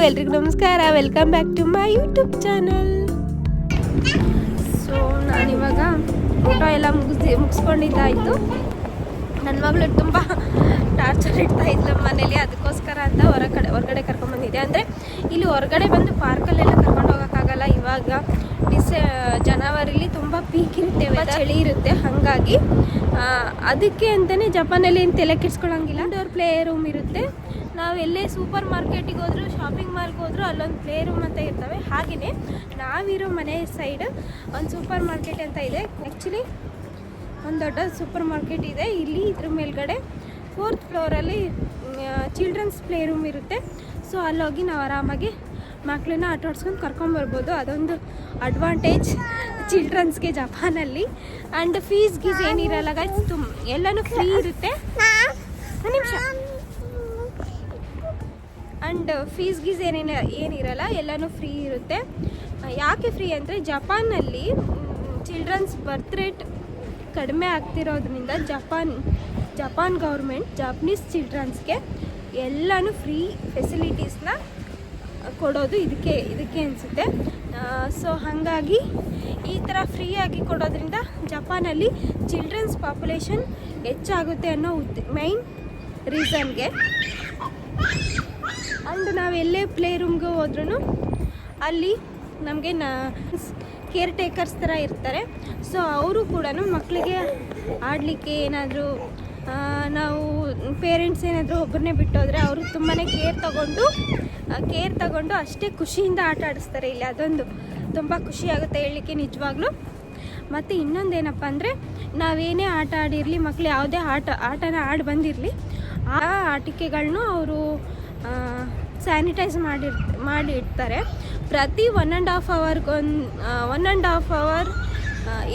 ಎಲ್ರಿಗೂ ನಮಸ್ಕಾರ, welcome back to my YouTube channel. So ನಾನಿವಾಗ ಊಟ ಎಲ್ಲ ಮುಗಿಸ್ಕೊಂಡಿದ್ದಾಯಿತು. ನನ್ನ ಮಗಳು ತುಂಬ ಟಾರ್ಚರ್ ಇಡ್ತಾ ಇದ್ಲು ಮನೇಲಿ, ಅದಕ್ಕೋಸ್ಕರ ಅಂತ ಹೊರಗಡೆ ಕರ್ಕೊಂಡ್ಬಂದಿದ್ದೆ. ಅಂದರೆ ಇಲ್ಲಿ ಹೊರಗಡೆ ಬಂದು ಪಾರ್ಕಲ್ಲೆಲ್ಲ ಕರ್ಕೊಂಡು ಹೋಗೋಕ್ಕಾಗಲ್ಲ. ಇವಾಗ ಜನವರಿಲಿ ತುಂಬ ಪೀಕ್ ಇರುತ್ತೆ, ಚಳಿ ಇರುತ್ತೆ. ಹಾಗಾಗಿ ಅದಕ್ಕೆ ಅಂತಲೇ ಜಪಾನಲ್ಲಿ ಏನು ತಲೆ ಕೆಡಿಸ್ಕೊಳ್ಳೋಂಗಿಲ್ಲ. ಇಂಡೋರ್ ಪ್ಲೇ ರೂಮ್ ಇರುತ್ತೆ. ನಾವು ಎಲ್ಲೇ ಸೂಪರ್ ಮಾರ್ಕೆಟಿಗೆ ಹೋದ್ರು, ಶಾಪಿಂಗ್ ಮಾಲ್ಗೆ ಹೋದ್ರು ಅಲ್ಲೊಂದು ಪ್ಲೇ ರೂಮ್ ಅಂತ ಇರ್ತವೆ. ಹಾಗೆಯೇ ನಾವಿರೋ ಮನೆ ಸೈಡ್ ಒಂದು ಸೂಪರ್ ಮಾರ್ಕೆಟ್ ಅಂತ ಇದೆ. ಆ್ಯಕ್ಚುಲಿ ಒಂದು ದೊಡ್ಡ ಸೂಪರ್ ಮಾರ್ಕೆಟ್ ಇದೆ ಇಲ್ಲಿ. ಇದ್ರ ಮೇಲ್ಗಡೆ 4th ಫ್ಲೋರಲ್ಲಿ ಚಿಲ್ಡ್ರನ್ಸ್ ಪ್ಲೇ ರೂಮ್ ಇರುತ್ತೆ. ಸೊ ಅಲ್ಲೋಗಿ ನಾವು ಆರಾಮಾಗಿ ಮಕ್ಕಳನ್ನ ಆಟ ಆಡ್ಸ್ಕೊಂಡು ಕರ್ಕೊಂಬರ್ಬೋದು. ಅದೊಂದು ಅಡ್ವಾಂಟೇಜ್ ಚಿಲ್ಡ್ರನ್ಸ್ಗೆ ಜಪಾನಲ್ಲಿ. ಆ್ಯಂಡ್ ಫೀಸ್ ಏನಿರಲ್ಲ ಗೈಸ್, ಎಲ್ಲನೂ ಫ್ರೀ ಇರುತ್ತೆ. ಒಂದು ನಿಮಿಷ. ಆ್ಯಂಡ್ ಫೀಸ್ ಏನಿರಲ್ಲ, ಎಲ್ಲನೂ ಫ್ರೀ ಇರುತ್ತೆ. ಯಾಕೆ ಫ್ರೀ ಅಂದರೆ ಜಪಾನಲ್ಲಿ ಚಿಲ್ಡ್ರನ್ಸ್ ಬರ್ತ್ ರೇಟ್ ಕಡಿಮೆ ಆಗ್ತಿರೋದ್ರಿಂದ ಜಪಾನ್ ಗೌರ್ಮೆಂಟ್ ಜಾಪನೀಸ್ ಚಿಲ್ಡ್ರನ್ಸ್ಗೆ ಎಲ್ಲನೂ ಫ್ರೀ ಫೆಸಿಲಿಟೀಸ್ನ ಕೊಡೋದು ಇದಕ್ಕೆ ಅನಿಸುತ್ತೆ. ಸೊ ಹಾಗಾಗಿ ಈ ಥರ ಫ್ರೀಯಾಗಿ ಕೊಡೋದ್ರಿಂದ ಜಪಾನಲ್ಲಿ ಚಿಲ್ಡ್ರನ್ಸ್ ಪಾಪ್ಯುಲೇಷನ್ ಹೆಚ್ಚಾಗುತ್ತೆ ಅನ್ನೋ ಮೈನ್ ರೀಸನ್ಗೆ. ಆ್ಯಂಡ್ ನಾವೆಲ್ಲೇ ಪ್ಲೇ ರೂಮ್ಗೆ ಹೋದ್ರೂ ಅಲ್ಲಿ ನಮಗೆ ಕೇರ್ ಟೇಕರ್ಸ್ ಥರ ಇರ್ತಾರೆ. ಸೊ ಅವರು ಕೂಡ ಮಕ್ಕಳಿಗೆ ಆಡಲಿಕ್ಕೆ ಏನಾದರೂ ನಾವು ಪೇರೆಂಟ್ಸ್ ಏನಾದರೂ ಒಬ್ಬರನ್ನೇ ಬಿಟ್ಟೋದ್ರೆ ಅವರು ತುಂಬಾ ಕೇರ್ ತಗೊಂಡು ಅಷ್ಟೇ ಖುಷಿಯಿಂದ ಆಟ ಆಡಿಸ್ತಾರೆ ಇಲ್ಲಿ. ಅದೊಂದು ತುಂಬ ಖುಷಿಯಾಗುತ್ತೆ ಹೇಳಲಿಕ್ಕೆ ನಿಜವಾಗ್ಲೂ. ಮತ್ತು ಇನ್ನೊಂದೇನಪ್ಪ ಅಂದರೆ ನಾವೇನೇ ಆಟ ಆಡಿರಲಿ, ಮಕ್ಕಳು ಯಾವುದೇ ಆಟನ ಆಡಿ ಬಂದಿರಲಿ, ಆ ಆಟಿಕೆಗಳನ್ನೂ ಅವರು ಸ್ಯಾನಿಟೈಸ್ ಮಾಡಿ ಇಡ್ತಾರೆ. ಪ್ರತಿ 1.5 ಅವರ್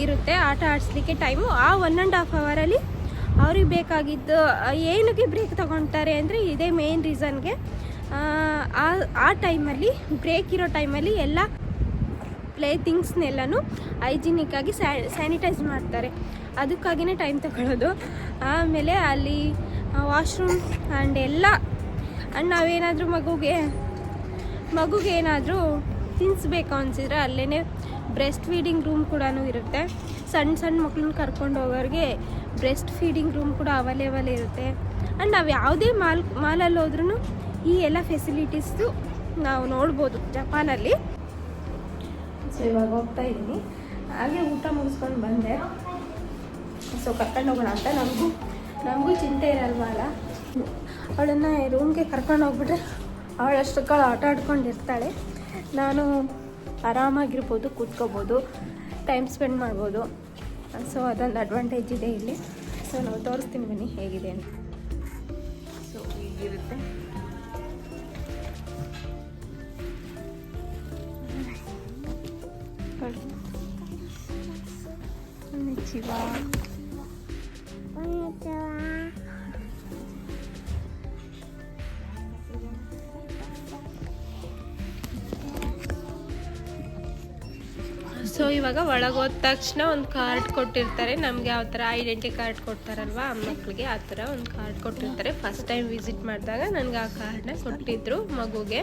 ಇರುತ್ತೆ ಆಟ ಆಡಿಸ್ಲಿಕ್ಕೆ ಟೈಮು. ಆ 1.5 ಅವರಲ್ಲಿ ಅವ್ರಿಗೆ ಬೇಕಾಗಿದ್ದು ಏನಕ್ಕೆ ಬ್ರೇಕ್ ತಗೊಳ್ತಾರೆ ಅಂದರೆ ಇದೇ ಮೇನ್ ರೀಸನ್ಗೆ. ಆ ಟೈಮಲ್ಲಿ ಬ್ರೇಕ್ ಇರೋ ಟೈಮಲ್ಲಿ ಎಲ್ಲ ಪ್ಲೇ ಥಿಂಗ್ಸ್ನೆಲ್ಲನೂ ಹೈಜಿನಿಕ್ಕಾಗಿ ಸ್ಯಾನಿಟೈಸ್ ಮಾಡ್ತಾರೆ. ಅದಕ್ಕಾಗಿಯೇ ಟೈಮ್ ತಗೊಳ್ಳೋದು. ಆಮೇಲೆ ಅಲ್ಲಿ ವಾಶ್ರೂಮ್ ಆ್ಯಂಡ್ ಎಲ್ಲ. ಆ್ಯಂಡ್ ನಾವೇನಾದರೂ ಮಗುಗೆ ಏನಾದರೂ ತಿನ್ನಿಸ್ಬೇಕು ಅನಿಸಿದ್ರೆ ಅಲ್ಲೇ ಬ್ರೆಸ್ಟ್ ಫೀಡಿಂಗ್ ರೂಮ್ ಕೂಡ ಇರುತ್ತೆ. ಸಣ್ಣ ಮಕ್ಕಳನ್ನ ಕರ್ಕೊಂಡು ಹೋಗೋರಿಗೆ ಬ್ರೆಸ್ಟ್ ಫೀಡಿಂಗ್ ರೂಮ್ ಕೂಡ ಅವೈಲೇಬಲ್ ಇರುತ್ತೆ. ಆ್ಯಂಡ್ ನಾವು ಯಾವುದೇ ಮಾಲಲ್ಲಿ ಹೋದ್ರೂ ಈ ಎಲ್ಲ ಫೆಸಿಲಿಟೀಸು ನಾವು ನೋಡ್ಬೋದು ಜಪಾನಲ್ಲಿ. ಸೊ ಇವಾಗ ಹೋಗ್ತಾ ಇದ್ದೀನಿ. ಹಾಗೆ ಊಟ ಮುಗಿಸ್ಕೊಂಡು ಬಂದೆ. ಸೊ ಕರ್ಕೊಂಡು ಹೋಗೋಣ ಅಂತ ನಮಗೂ ಚಿಂತೆ ಇರಲ್ವಲ್ಲ. ಅವಳನ್ನು ರೂಮ್ಗೆ ಕರ್ಕೊಂಡು ಹೋಗ್ಬಿಟ್ರೆ ಅವಳಷ್ಟಕ್ಕಳು ಆಟ ಆಡ್ಕೊಂಡಿರ್ತಾಳೆ. ನಾನು ಆರಾಮಾಗಿರ್ಬೋದು, ಕೂತ್ಕೋಬೋದು, ಟೈಮ್ ಸ್ಪೆಂಡ್ ಮಾಡ್ಬೋದು. ಸೊ ಅದೊಂದು ಅಡ್ವಾಂಟೇಜ್ ಇದೆ ಇಲ್ಲಿ. ಸೊ ನಾವು ತೋರಿಸ್ತೀನಿ ಬನ್ನಿ ಹೇಗಿದೆ ಅಂತ. ಸೊ ಹೀಗಿರುತ್ತೆ. ಸೊ ಇವಾಗ ಒಳಗೆ ಹೋದ ತಕ್ಷಣ ಒಂದು ಕಾರ್ಡ್ ಕೊಟ್ಟಿರ್ತಾರೆ. ನಮಗೆ ಯಾವ ಥರ ಐಡೆಂಟಿ ಕಾರ್ಡ್ ಕೊಡ್ತಾರಲ್ವ ಮಕ್ಕಳಿಗೆ, ಆ ಥರ ಒಂದು ಕಾರ್ಡ್ ಕೊಟ್ಟಿರ್ತಾರೆ. ಫಸ್ಟ್ ಟೈಮ್ ವಿಸಿಟ್ ಮಾಡಿದಾಗ ನನಗೆ ಆ ಕಾರ್ಡನ್ನ ಕೊಟ್ಟಿದ್ದರು ಮಗುಗೆ.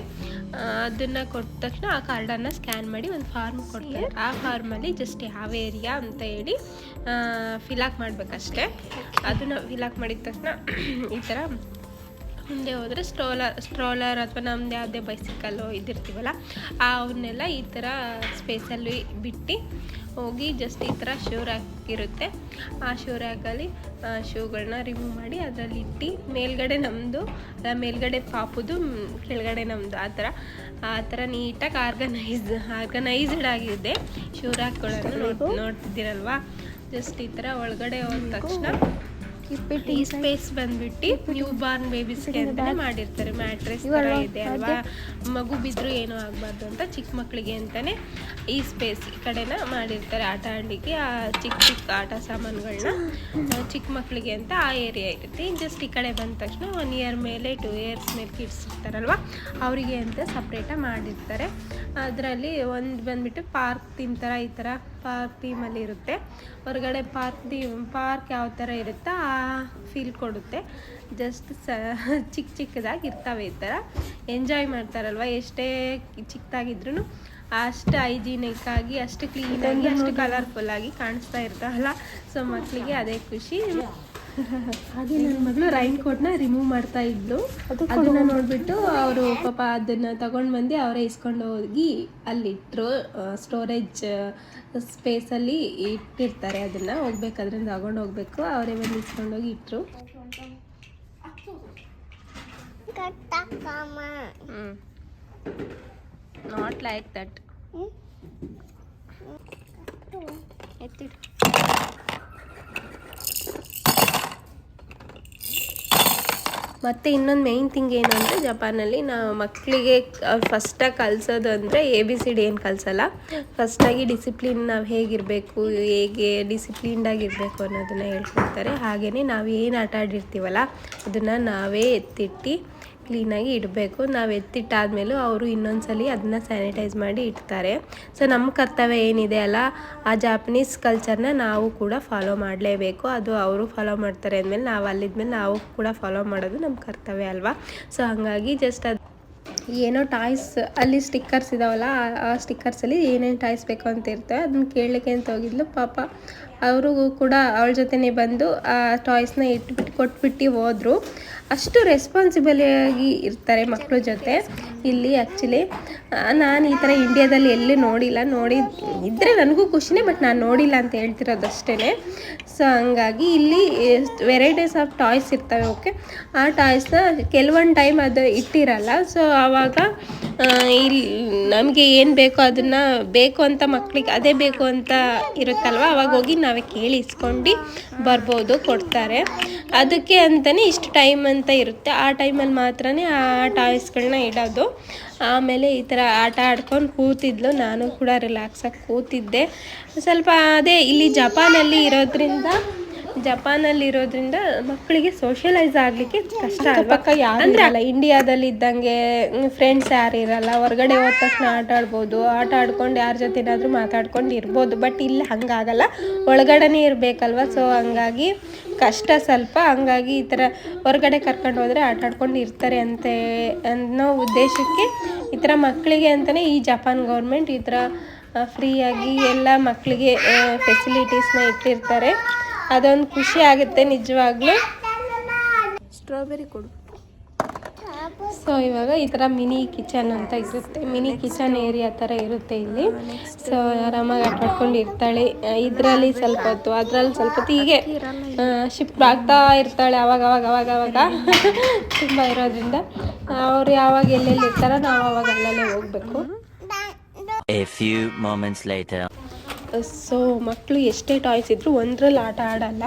ಅದನ್ನು ಕೊಟ್ಟ ತಕ್ಷಣ ಆ ಕಾರ್ಡನ್ನು ಸ್ಕ್ಯಾನ್ ಮಾಡಿ ಒಂದು ಫಾರ್ಮ್ ಕೊಡ್ತಾರೆ. ಆ ಫಾರ್ಮಲ್ಲಿ ಜಸ್ಟ್ ಯಾವ ಏರಿಯಾ ಅಂತ ಹೇಳಿ ಫಿಲಾಕ್ ಮಾಡಬೇಕಷ್ಟೆ. ಅದನ್ನು ಫಿಲಾಕ್ ಮಾಡಿದ ತಕ್ಷಣ ಈ ಥರ ಮುಂದೆ ಹೋದರೆ ಸ್ಟ್ರೋಲರ್ ಅಥವಾ ನಮ್ಮದು ಯಾವುದೇ ಬೈಸಿಕಲ್ಲು ಇದಿರ್ತೀವಲ್ಲ ಅವನ್ನೆಲ್ಲ ಈ ಥರ ಸ್ಪೇಸಲ್ಲಿ ಬಿಟ್ಟು ಹೋಗಿ ಜಸ್ಟ್ ಈ ಥರ ಶೂ ರ್ಯಾಕ್ ಇರುತ್ತೆ. ಆ ಶೂ ರ್ಯಾಕಲ್ಲಿ ಶೂಗಳನ್ನ ರಿಮೂವ್ ಮಾಡಿ ಅದರಲ್ಲಿ ಇಟ್ಟು ಮೇಲ್ಗಡೆ ನಮ್ಮದು, ಮೇಲ್ಗಡೆ ಪಾಪುದು, ಕೆಳಗಡೆ ನಮ್ಮದು, ಆ ಥರ ನೀಟಾಗಿ ಆರ್ಗನೈಸ್ಡ್ ಆಗಿದೆ ಶೂ ರ್ಯಾಕ್ಗಳನ್ನು ನೋಡ್ತಿದ್ದೀರಲ್ವ. ಜಸ್ಟ್ ಈ ಥರ ಒಳಗಡೆ ಹೋದ ತಕ್ಷಣ ಈ ಸ್ಪೇಸ್ ಬಂದ್ಬಿಟ್ಟು ನ್ಯೂ ಬಾರ್ನ್ ಬೇಬೀಸ್ಗೆ ಅಂತಾನೆ ಮಾಡಿರ್ತಾರೆ. ಮ್ಯಾಟ್ರೆಸ್ ಥರ ಇದೆ ಅಲ್ವಾ, ಮಗು ಬಿದ್ದರೂ ಏನೂ ಆಗಬಾರ್ದು ಅಂತ ಚಿಕ್ಕ ಮಕ್ಕಳಿಗೆ ಅಂತಾನೆ ಈ ಸ್ಪೇಸ್ ಈ ಕಡೆನ ಮಾಡಿರ್ತಾರೆ. ಆಟ ಆಡಲಿಕ್ಕೆ ಆ ಚಿಕ್ಕ ಆಟ ಸಾಮಾನುಗಳನ್ನ ಚಿಕ್ಕ ಮಕ್ಕಳಿಗೆ ಅಂತ ಆ ಏರಿಯಾ ಇರುತ್ತೆ. ಜಸ್ಟ್ ಈ ಕಡೆ ಬಂದ ತಕ್ಷಣ 1 ಇಯರ್ ಮೇಲೆ 2 ಇಯರ್ಸ್ ಮೇಲೆ ಕಿಡ್ಸ್ ಇರ್ತಾರಲ್ವ ಅವರಿಗೆ ಅಂತ ಸಪ್ರೇಟಾಗಿ ಮಾಡಿರ್ತಾರೆ. ಅದರಲ್ಲಿ ಒಂದು ಬಂದುಬಿಟ್ಟು ಪಾರ್ಕ್ ಥರ ಈ ಥರ ಪಾರ್ಕ್ ಥೀಮಲ್ಲಿ ಇರುತ್ತೆ. ಹೊರಗಡೆ ಪಾರ್ಕ್ ಯಾವ ಥರ ಇರುತ್ತೋ ಆ ಫೀಲ್ ಕೊಡುತ್ತೆ. ಜಸ್ಟ್ ಚಿಕ್ಕದಾಗಿ ಇರ್ತವೆ. ಈ ಥರ ಎಂಜಾಯ್ ಮಾಡ್ತಾರಲ್ವ, ಎಷ್ಟೇ ಚಿಕ್ಕದಾಗಿದ್ರೂ ಅಷ್ಟು ಹೈಜೀನಿಕ್ ಆಗಿ, ಅಷ್ಟು ಕ್ಲೀನಾಗಿ, ಅಷ್ಟು ಕಲರ್ಫುಲ್ಲಾಗಿ ಕಾಣಿಸ್ತಾ ಇರ್ತಾವಲ್ಲ. ಸೊ ಮಕ್ಕಳಿಗೆ ಅದೇ ಖುಷಿ. ಹಾಗೆ ನನ್ನ ಮಗಳು ರೈನ್ ಕೋಟ್ನ ರಿಮೂವ್ ಮಾಡ್ತಾ ಇದ್ಲು. ಅದನ್ನ ನೋಡ್ಬಿಟ್ಟು ಅವರು ಪಾಪ ಅದನ್ನ ತಗೊಂಡು ಬಂದು ಅವರೇ ಇಸ್ಕೊಂಡು ಹೋಗಿ ಅಲ್ಲಿಟ್ಟರು. ಸ್ಟೋರೇಜ್ ಸ್ಪೇಸಲ್ಲಿ ಇಟ್ಟಿರ್ತಾರೆ. ಅದನ್ನ ಹೋಗ್ಬೇಕಾದ್ರೆ ತಗೊಂಡು ಹೋಗ್ಬೇಕು. ಅವರೇ ಬಂದು ಇಸ್ಕೊಂಡೋಗಿ ಇಟ್ಟರು. Not like that. ಎತ್ತಿಡು. ಮತ್ತು ಇನ್ನೊಂದು ಮೇಯ್ನ್ ಥಿಂಗ್ ಏನು ಅಂದರೆ, ಜಪಾನಲ್ಲಿ ನಾವು ಮಕ್ಕಳಿಗೆ ಫಸ್ಟಾಗಿ ಕಲಿಸೋದು ಅಂದರೆ ABCD ಏನು ಕಲಿಸಲ್ಲ. ಫಸ್ಟಾಗಿ ಡಿಸಿಪ್ಲಿನ್, ನಾವು ಹೇಗಿರಬೇಕು, ಹೇಗೆ ಡಿಸಿಪ್ಲಿನ್ಡಾಗಿರಬೇಕು ಅನ್ನೋದನ್ನು ಹೇಳ್ಕೊಡ್ತಾರೆ. ಹಾಗೆಯೇ ನಾವು ಏನು ಆಟ ಆಡಿರ್ತೀವಲ್ಲ ಅದನ್ನು ನಾವೇ ಎತ್ತಿಟ್ಟು ಕ್ಲೀನಾಗಿ ಇಡಬೇಕು. ನಾವು ಎತ್ತಿಟ್ಟಾದ್ಮೇಲೂ ಅವರು ಇನ್ನೊಂದ್ಸಲಿ ಅದನ್ನು ಸ್ಯಾನಿಟೈಸ್ ಮಾಡಿ ಇಡ್ತಾರೆ. ಸೊ ನಮ್ಮ ಕರ್ತವ್ಯ ಏನಿದೆ ಅಲ್ಲ, ಆ ಜಾಪನೀಸ್ ಕಲ್ಚರ್ನ ನಾವು ಕೂಡ ಫಾಲೋ ಮಾಡಲೇಬೇಕು. ಅದು ಅವರು ಫಾಲೋ ಮಾಡ್ತಾರೆ ಅಂದಮೇಲೆ ನಾವು ಅಲ್ಲಿದ್ಮೇಲೆ ನಾವು ಕೂಡ ಫಾಲೋ ಮಾಡೋದು ನಮ್ಮ ಕರ್ತವ್ಯ ಅಲ್ವಾ. ಸೊ ಹಾಗಾಗಿ ಜಸ್ಟ್ ಅದು ಏನೋ ಟಾಯ್ಸ್ ಅಲ್ಲಿ ಸ್ಟಿಕ್ಕರ್ಸ್ ಇದಾವಲ್ಲ, ಆ ಸ್ಟಿಕ್ಕರ್ಸಲ್ಲಿ ಏನೇನು ಟಾಯ್ಸ್ ಬೇಕು ಅಂತ ಇರ್ತವೆ. ಅದನ್ನ ಕೇಳಲಿಕ್ಕೆ ಅಂತ ಹೋಗಿದ್ಲು. ಪಾಪ ಅವ್ರಿಗೂ ಕೂಡ ಅವಳ ಜೊತೆನೇ ಬಂದು ಆ ಟಾಯ್ಸ್ನ ಕೊಟ್ಬಿಟ್ಟು ಹೋದರು. ಅಷ್ಟು ರೆಸ್ಪಾನ್ಸಿಬಲಿಯಾಗಿ ಇರ್ತಾರೆ ಮಕ್ಕಳ ಜೊತೆ ಇಲ್ಲಿ. ಆ್ಯಕ್ಚುಲಿ ನಾನು ಈ ಥರ ಇಂಡಿಯಾದಲ್ಲಿ ಎಲ್ಲೂ ನೋಡಿದ್ದರೆ ನನಗೂ ಖುಷಿನೇ, ಬಟ್ ನಾನು ನೋಡಿಲ್ಲ ಅಂತ ಹೇಳ್ತಿರೋದು ಅಷ್ಟೇ. ಸೊ ಹಂಗಾಗಿ ಇಲ್ಲಿ ವೆರೈಟೀಸ್ ಆಫ್ ಟಾಯ್ಸ್ ಇರ್ತವೆ. ಓಕೆ, ಆ ಟಾಯ್ಸ್ನ ಕೆಲವೊಂದು ಟೈಮ್ ಅದು ಇಟ್ಟಿರಲ್ಲ. ಸೊ ಆವಾಗ ಇಲ್ಲಿ ನಮಗೆ ಏನು ಬೇಕೋ ಅದನ್ನು ಬೇಕು ಅಂತ ಮಕ್ಕಳಿಗೆ ಅದೇ ಬೇಕು ಅಂತ ಇರುತ್ತಲ್ವ, ಅವಾಗ ಹೋಗಿ ನಾವೇ ಕೇಳಿ ಇಸ್ಕೊಂಡು ಬರ್ಬೋದು, ಕೊಡ್ತಾರೆ. ಅದಕ್ಕೆ ಅಂತಲೇ ಇಷ್ಟು ಟೈಮ್ ಅಂತ ಇರುತ್ತೆ. ಆ ಟೈಮಲ್ಲಿ ಮಾತ್ರ ಆ ಟಾಯ್ಸ್ಗಳನ್ನ ಇಡೋದು. ಆಮೇಲೆ ಈ ಥರ ಆಟ ಆಡ್ಕೊಂಡು ಕೂತಿದ್ಲು. ನಾನು ಕೂಡ ರಿಲ್ಯಾಕ್ಸಾಗಿ ಕೂತಿದ್ದೆ ಸ್ವಲ್ಪ. ಅದೇ ಇಲ್ಲಿ ಜಪಾನಲ್ಲಿರೋದ್ರಿಂದ ಮಕ್ಕಳಿಗೆ ಸೋಷಿಯಲೈಸ್ ಆಗಲಿಕ್ಕೆ ಕಷ್ಟ ಅಂದರೆ ಅಲ್ಲ. ಇಂಡಿಯಾದಲ್ಲಿ ಇದ್ದಂಗೆ ಫ್ರೆಂಡ್ಸ್ ಯಾರು ಇರಲ್ಲ. ಹೊರಗಡೆ ಹೋದ ತಕ್ಷಣ ಆಟ ಆಡ್ಕೊಂಡು ಯಾರ ಜೊತೆನಾದರೂ ಮಾತಾಡ್ಕೊಂಡು ಇರ್ಬೋದು. ಬಟ್ ಇಲ್ಲಿ ಹಂಗಾಗಲ್ಲ, ಒಳಗಡೆನೇ ಇರಬೇಕಲ್ವ. ಸೊ ಹಂಗಾಗಿ ಕಷ್ಟ ಸ್ವಲ್ಪ. ಹಂಗಾಗಿ ಈ ಥರ ಹೊರಗಡೆ ಕರ್ಕೊಂಡು ಹೋದರೆ ಆಟ ಆಡ್ಕೊಂಡು ಇರ್ತಾರೆ ಅನ್ನೋ ಉದ್ದೇಶಕ್ಕೆ ಈ ಥರ ಮಕ್ಕಳಿಗೆ ಅಂತಲೇ ಈ ಜಪಾನ್ ಗೌರ್ಮೆಂಟ್ ಈ ಥರ ಫ್ರೀಯಾಗಿ ಎಲ್ಲ ಮಕ್ಕಳಿಗೆ ಫೆಸಿಲಿಟೀಸ್ನ ಇಟ್ಟಿರ್ತಾರೆ. ಅದೊಂದು ಖುಷಿ ಆಗುತ್ತೆ ನಿಜವಾಗ್ಲೂ. ಸ್ಟ್ರಾಬೆರಿ ಕೊಡು. ಸೊ ಇವಾಗ ಈ ಥರ ಮಿನಿ ಕಿಚನ್ ಅಂತ ಇರುತ್ತೆ. ಮಿನಿ ಕಿಚನ್ ಏರಿಯಾ ಥರ ಇರುತ್ತೆ ಇಲ್ಲಿ. ಸೊ ಆರಾಮಾಗಿ ಆಟ ಆಡ್ಕೊಂಡು ಇರ್ತಾಳೆ. ಇದರಲ್ಲಿ ಸ್ವಲ್ಪ ಹೊತ್ತು, ಅದರಲ್ಲಿ ಸ್ವಲ್ಪ ಹೊತ್ತು, ಹೀಗೆ ಶಿಫ್ಟ್ ಆಗ್ತಾ ಇರ್ತಾಳೆ ಅವಾಗ ತುಂಬ ಇರೋದ್ರಿಂದ. ಅವ್ರು ಯಾವಾಗ ಎಲ್ಲೆಲ್ಲಿ ಇರ್ತಾರೋ ನಾವು ಅವಾಗ ಅಲ್ಲಲ್ಲೇ ಹೋಗಬೇಕು. A few moments later. So ಮಕ್ಕಳು ಎಷ್ಟೇ ಟಾಯ್ಸ್ ಇದ್ದರೂ ಒಂದರಲ್ಲಿ ಆಟ ಆಡಲ್ಲ.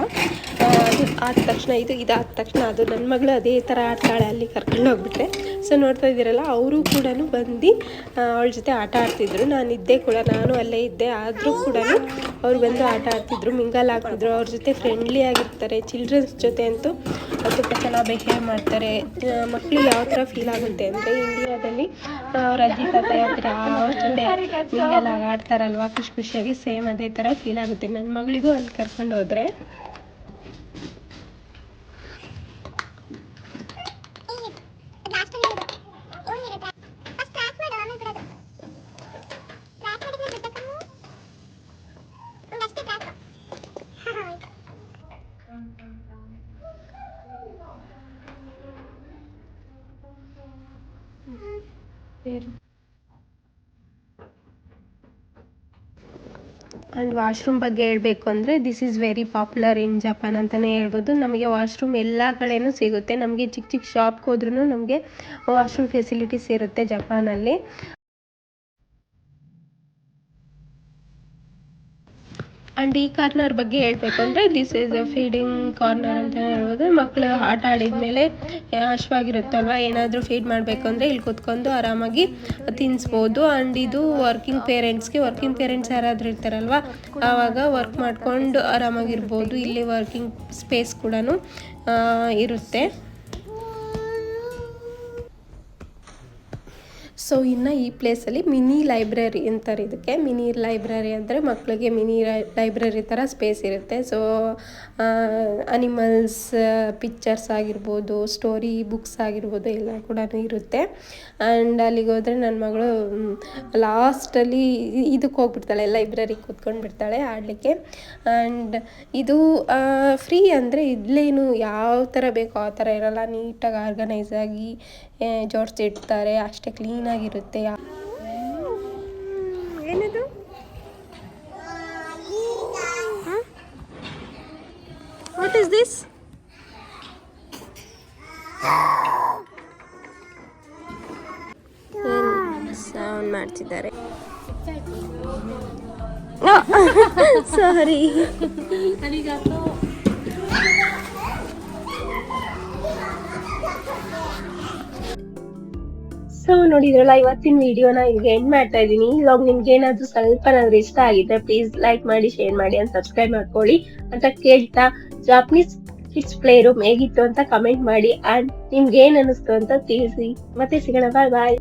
ಅದು ಆದ ತಕ್ಷಣ ಇದಾದ ತಕ್ಷಣ ಅದು. ನನ್ನ ಮಗಳು ಅದೇ ಥರ ಆಡ್ತಾಳೆ ಅಲ್ಲಿ ಕರ್ಕೊಂಡು ಹೋಗ್ಬಿಟ್ರೆ. ಸೊ ನೋಡ್ತಾ ಇದ್ದೀರಲ್ಲ, ಅವರು ಕೂಡ ಬಂದು ಅವಳ ಜೊತೆ ಆಟ ಆಡ್ತಿದ್ರು. ನಾನು ಅಲ್ಲೇ ಇದ್ದೆ. ಆದರೂ ಕೂಡ ಅವ್ರು ಬಂದು ಆಟ ಆಡ್ತಿದ್ರು, ಮಿಂಗಲ್ ಆಗ್ತಿದ್ರು. ಅವ್ರ ಜೊತೆ ಫ್ರೆಂಡ್ಲಿ ಆಗಿರ್ತಾರೆ. ಚಿಲ್ಡ್ರನ್ಸ್ ಜೊತೆ ಅಂತೂ ತುಂಬ ಚೆನ್ನಾಗಿ ಬಿಹೇವ್ ಮಾಡ್ತಾರೆ. ಮಕ್ಕಳಿಗೆ ಯಾವ ಥರ ಫೀಲ್ ಆಗುತ್ತೆ ಅಂದರೆ, ಇಂಡಿಯಾದಲ್ಲಿ ಅವ್ರ ಅಜ್ಜಿ ತಾತ ಯಾವ ಥರ ಅವ್ರ ಜೊತೆ ಮಿಂಗಲ್ ಆಗಿ ಆಡ್ತಾರಲ್ವ, ಖುಷಿಯಾಗಿ ಸೇಮ್ ಅದೇ ಥರ ಫೀಲ್ ಆಗುತ್ತೆ. ನನ್ನ ಮಗಳಿಗೂ ಅಲ್ಲಿ ಕರ್ಕೊಂಡು ಹೋದರೆ. ಆ್ಯಂಡ್ ವಾಶ್ರೂಮ್ ಬಗ್ಗೆ ಹೇಳಬೇಕು ಅಂದರೆ, this is very popular in Japan ಅಂತಲೇ ಹೇಳ್ಬೋದು. ನಮಗೆ ವಾಶ್ರೂಮ್ ಎಲ್ಲ ಕಡೆಯೂ ಸಿಗುತ್ತೆ. ನಮಗೆ ಚಿಕ್ಕ ಶಾಪ್ಗೆ ಹೋದ್ರೂ ನಮಗೆ ವಾಶ್ರೂಮ್ ಫೆಸಿಲಿಟೀಸ್ ಇರುತ್ತೆ ಜಪಾನಲ್ಲಿ. ಆ್ಯಂಡ್ ಈ ಕಾರ್ನರ್ ಬಗ್ಗೆ ಹೇಳಬೇಕು ಅಂದರೆ, this is a feeding corner ಅಂತ ಹೇಳ್ಬೋದು. ಮಕ್ಕಳು ಆಟ ಆಡಿದ್ಮೇಲೆ ಹಶ್ವಾಗಿರುತ್ತಲ್ವ, ಏನಾದರೂ ಫೀಡ್ ಮಾಡಬೇಕು ಅಂದರೆ ಇಲ್ಲಿ ಕೂತ್ಕೊಂಡು ಆರಾಮಾಗಿ ತಿನ್ನಿಸ್ಬೋದು. ಆ್ಯಂಡ್ ಇದು ವರ್ಕಿಂಗ್ ಪೇರೆಂಟ್ಸ್ ಯಾರಾದರೂ ಇರ್ತಾರಲ್ವ, ಆವಾಗ ವರ್ಕ್ ಮಾಡ್ಕೊಂಡು ಆರಾಮಾಗಿರ್ಬೋದು. ಇಲ್ಲಿ ವರ್ಕಿಂಗ್ ಸ್ಪೇಸ್ ಕೂಡ ಇರುತ್ತೆ. ಸೊ ಇನ್ನು ಈ ಪ್ಲೇಸಲ್ಲಿ ಮಿನಿ ಲೈಬ್ರರಿ ಅಂತಾರೆ ಇದಕ್ಕೆ. ಮಿನಿ ಲೈಬ್ರರಿ ಅಂದರೆ ಮಕ್ಕಳಿಗೆ ಮಿನಿ ಲೈಬ್ರರಿ ಥರ ಸ್ಪೇಸ್ ಇರುತ್ತೆ. ಸೊ ಅನಿಮಲ್ಸ್ ಪಿಕ್ಚರ್ಸ್ ಆಗಿರ್ಬೋದು, ಸ್ಟೋರಿ ಬುಕ್ಸ್ ಆಗಿರ್ಬೋದು ಎಲ್ಲ ಕೂಡ ಇರುತ್ತೆ. ಆ್ಯಂಡ್ ಅಲ್ಲಿಗೆ ಹೋದರೆ ನನ್ನ ಮಗಳು ಲಾಸ್ಟಲ್ಲಿ ಇದಕ್ಕೆ ಹೋಗ್ಬಿಡ್ತಾಳೆ, ಲೈಬ್ರರಿಗೆ ಕೂತ್ಕೊಂಡು ಬಿಡ್ತಾಳೆ ಆಡಲಿಕ್ಕೆ. ಆ್ಯಂಡ್ ಇದು ಫ್ರೀ ಅಂದರೆ ಇಲ್ಲೇನು ಯಾವ ಥರ ಬೇಕೋ ಆ ಥರ ಇರಲ್ಲ, ನೀಟಾಗಿ ಆರ್ಗನೈಸ್ ಆಗಿ ಜೋಡಿಸಿಡ್ತಾರೆ, ಅಷ್ಟೇ ಕ್ಲೀನಾಗಿರುತ್ತೆ. ಏನದು ವಾಟ್ ಇಸ್ ದಿಸ್? ಸೌಂಡ್ ಮಾಡ್ತಿದ್ದಾರೆ. ಸಾರಿ. ಸೊ ನೋಡಿದ್ರಲ್ಲ, ಇವತ್ತಿನ ವಿಡಿಯೋನ ಈಗ ಎಂಡ್ ಮಾಡ್ತಾ ಇದ್ದೀನಿ. ಇವಾಗ ನಿಮ್ಗೆ ಏನಾದ್ರು ಸ್ವಲ್ಪನಾದ್ರೂ ಇಷ್ಟ ಆಗಿದ್ರೆ ಪ್ಲೀಸ್ ಲೈಕ್ ಮಾಡಿ, ಶೇರ್ ಮಾಡಿ ಅಂಡ್ ಸಬ್ಸ್ಕ್ರೈಬ್ ಮಾಡ್ಕೊಳ್ಳಿ ಅಂತ ಕೇಳ್ತಾ, ಜಾಪನೀಸ್ ಕಿಡ್ಸ್ ಪ್ಲೇ ರೂಮ್ ಹೇಗಿತ್ತು ಅಂತ ಕಮೆಂಟ್ ಮಾಡಿ ಅಂಡ್ ನಿಮ್ಗೆ ಏನ್ ಅನಿಸ್ತು ಅಂತ ತಿಳಿಸಿ. ಮತ್ತೆ ಸಿಗೋಣ, ಬಾಯ್ ಬಾಯ್.